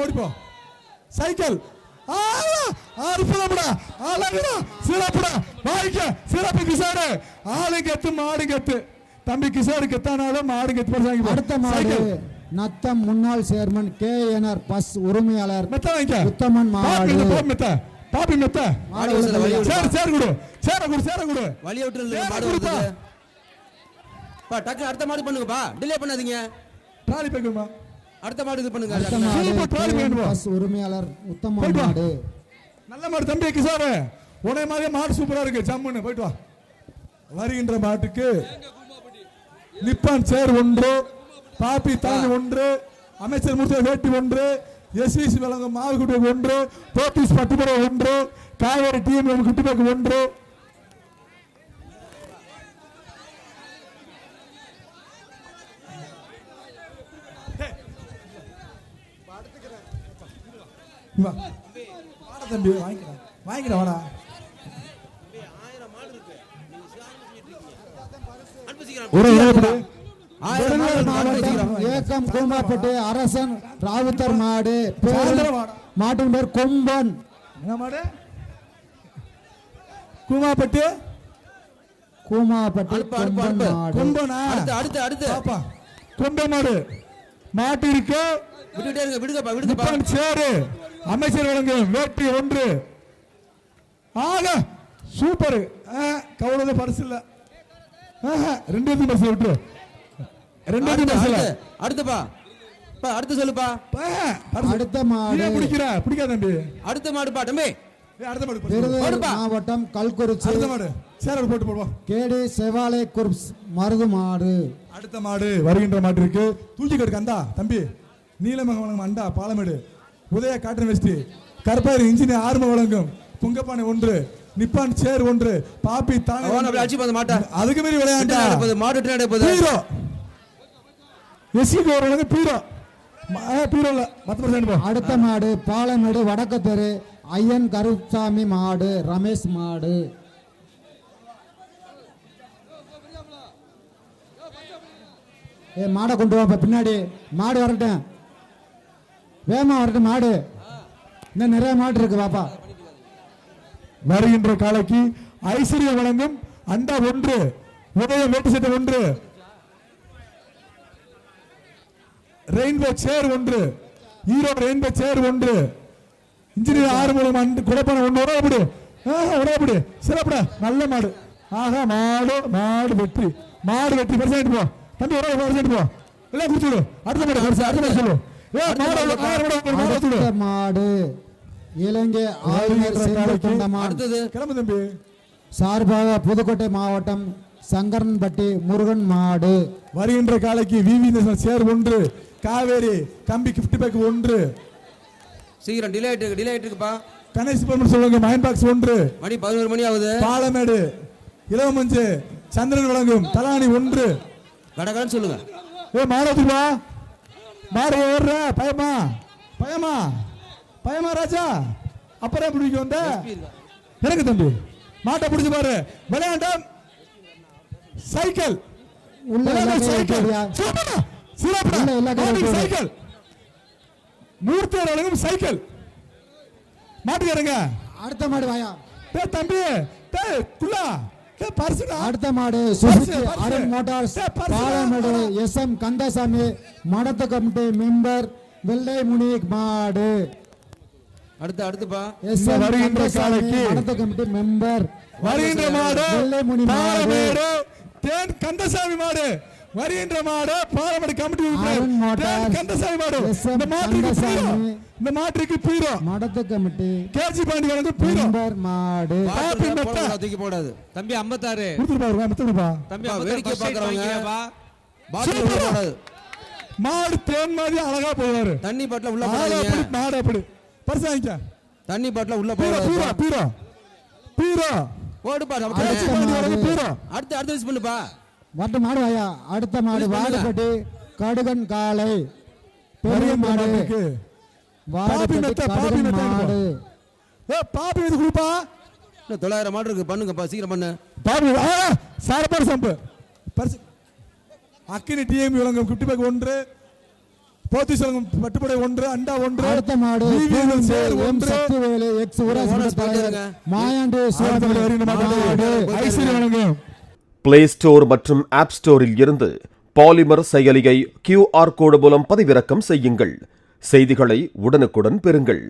ஓடிப்போ சைக்கிள் அற்புதப்படா அழகுடா சிறப்புடா வாய்க்க சிறப்பு கிசாரு ஆளு கெத்து மாடு கெத்து தம்பி கிசாரு கெத்தானாலும் மாடு கெத்து. அடுத்த மாடு நத்தம் முன்னாள் சேர்மன் KNR பஸ் உரிமையாளர் உத்தமன் மாடு. பாப்பி மெத்த சேர் சேர் குடு சேர குடு சேர குடு வலிய விட்டு மாடு வருது பா. டக்கு அடுத்த மாடு பண்ணுங்கப்பா, டிலே பண்ணாதீங்க. ட்ராலி பேக்குமா அடுத்த மாடு இது பண்ணுங்க. பஸ் உரிமையாளர் உத்தமன் மாடு நல்ல மாடு தம்பி கிசாரு. உடனே மாதிரி மாடு சூப்பரா இருக்கு ஜம்முன்னு போயிட்டு வா. வருகின்ற மாட்டுக்கு நிப்பான் சேர் 1, பாப்பி தானி 1, அமைச்சர் மூர்த்தி வேட்டி 1, SVC வழங்கும் மாவு குட்டி 1, போத்தீஸ் பட்டுப்புற 1, காவேரி டீம் குட்டிப்பாக்கு 1. தம்பி வாங்கிக்கிறேன் வாடா. ஏக்கம் கூமாப்பட்டு அரசன் ராவுத்தர் மாடு. மாட்டின் பேர் கொம்பன். என்ன மாடு? கூமாப்பட்டு கூமாப்பட்டு கொம்பனா? அடுத்து அடுத்து கொம்ப மாடு மாட்டு இருக்கு. விடுங்கப்பா. சேரு அமைச்சர் வழங்கும் வேட்டி 1. ஆக சூப்பர். கவுளது பரிசு இல்ல. 2 பரிசு விட்டு 2 பரிசு. அடுத்துப்பா அடுத்து சொல்லுப்பா. அடுத்த மாடு பிடிக்காத தம்பி. அடுத்த மாடுப்பா தம்பி. மாவட்டம் கல்குறிச்சி சேர் போட்டு போடுவோம். கேடி செவாலை குர்ப்ஸ் மருது மாடு. அடுத்த மாடு வருகின்ற மாட்டு இருக்கு. தூக்கி கடுக்கு அந்தா தம்பி. நீலமக வழங்கும் அண்டா பாலமேடு. உதய காட்டன் வெஸ்டி கற்பாரி இன்ஜினியர் ஆர்ம வழங்கும் புங்கப்பானை 1, நிப்பான் சேர் 1, பாப்பி தானே அதுக்கு மீறி விளையாண்டா மாடு பீரோ எஸ்சி வழங்கும் பீரோ பீரோல 10% போ. அடுத்த மாடு பாலமேடு வடக்கு தெரு ஐயன் கருப்சாமி மாடு ரமேஷ் மாடு. மாடை கொண்டு வா பின்னாடி. மாடு வரட்டும், வேமா வரட்டும் மாடு. இன்னும் நிறைய மாடு இருக்கு பாப்பா. வருகின்ற காலைக்கு ஐஸ்வர்யா வழங்கும் அண்டா 1, உதயம் வேட்டு சட்டை 1, ரெயின்போ சேர் 1, ஈரோடு ரெயின்போ சேர் 1, இன்ஜினியர் 6 மூலம் குடப்பான 1. உடம்புடு சிறப்புடா நல்ல மாடு. ஆகா மாடு மாடு வெற்றி பரிசாயிட்டு போ தம்பி. பரிசாயிட்டு போ எல்லாம் குடிச்சுடு. அடுத்த மாடு அடுத்த மாடு சொல்லு. மாடு இலங்கை கிளம்பு தம்பி. சார்பாக புதுக்கோட்டை மாவட்டம் சங்கரன்பட்டி முருகன் மாடு. வருகின்ற காலைக்கு விவி சேர் 1, காவேரி கம்பி கிஃப்ட் பேக் 1. சீக்கிரம் டிலே ஆயிட்டுப்பா. கணேஷ் பர்மன் சொல்லுங்க மயன் பாக்ஸ் 1. மணி 11 மணி ஆகுது. பாலமேடு இளவமஞ்சு சந்திரன் வழங்கும் தலானி 1. கடகடன்னு சொல்லுங்க. மாடத்துப்பா மாடு ஓடுற பயமா ராஜா. அப்புறம் பிடிக்க வந்த எனக்கு தம்பி மாட்டை பிடிச்சு பாரு. விளையாண்டம் சைக்கிள் சைக்கிள் மூர்த்தி வழங்கும் சைக்கிள் மாட்டுக்காரங்க. அடுத்த மாடு வாயா தம்பி குள்ளா. அடுத்த மாடு Suzuki Arun motors Palamedu SM Kandasamy மடத்து கமிட்டி மெம்பர் வெள்ளை முனி மாடு. அடுத்துப்பா வருகின்ற காலைக்கு மடத்து கமிட்டி மெம்பர் வருகின்ற மாடு வெள்ளை முனி மாடு. தேன் கந்தசாமி மாடு வருகின்ற மாடு பாலமேடு கமிட்டி கந்தசாமி மாடு. இந்த மாட்டுக்கு பீரோ மடத்து கமிட்டி கேஜி பாண்டி வழங்கும் பீரோ மெம்பர் மாடு. தூக்கி போடாது தம்பி. 56 கொடுத்துருப்பா தம்பி. வேடிக்கை பார்க்கறவங்க பாத்து மாடு தேன் மாதிரி அழகா போவாரு. தண்ணி பாட்டில உள்ள போடாதீங்க. மாடு அப்படி பரிசு வாங்கிக்க. தண்ணி பாட்டில உள்ள போடாதீங்க. பீரோ ஓடுப்பா. பீரோ அடுத்து யூஸ் பண்ணுப்பா. வட்ட மாடு வாயா. அடுத்த மாடு வாடுபட்டி கடுகன் காலை பெரிய மாடு. வாடுபட்டி கடுகன் மாடு. பாப்பி இது குடுப்பா. 900 மாடு இருக்கு பண்ணுங்கப்பா சீக்கிரம் பண்ணு. பாப்பி சாரப்பர் சம்பு பரிசு அக்கினி டிஎம் வழங்கும் 50 பேக் 1, போத்திசலம் பட்டுப்படை 1 அண்டா 1 அடுத்த மாடு வீரர்கள் சேர் எம் 1 சக்திவேலு எக்ஸ் ஊராட்சி மன்ற தலைவர் மாயாண்டி அடுத்த மாடு வருகின்ற மாடு ஐசிரி வழங்கும். பிளே ஸ்டோர் மற்றும் ஆப் ஸ்டோரில் இருந்து பாலிமர் செயலியை QR கோடு மூலம் பதிவிறக்கம் செய்யுங்கள். செய்திகளை உடனுக்குடன் பெறுங்கள்.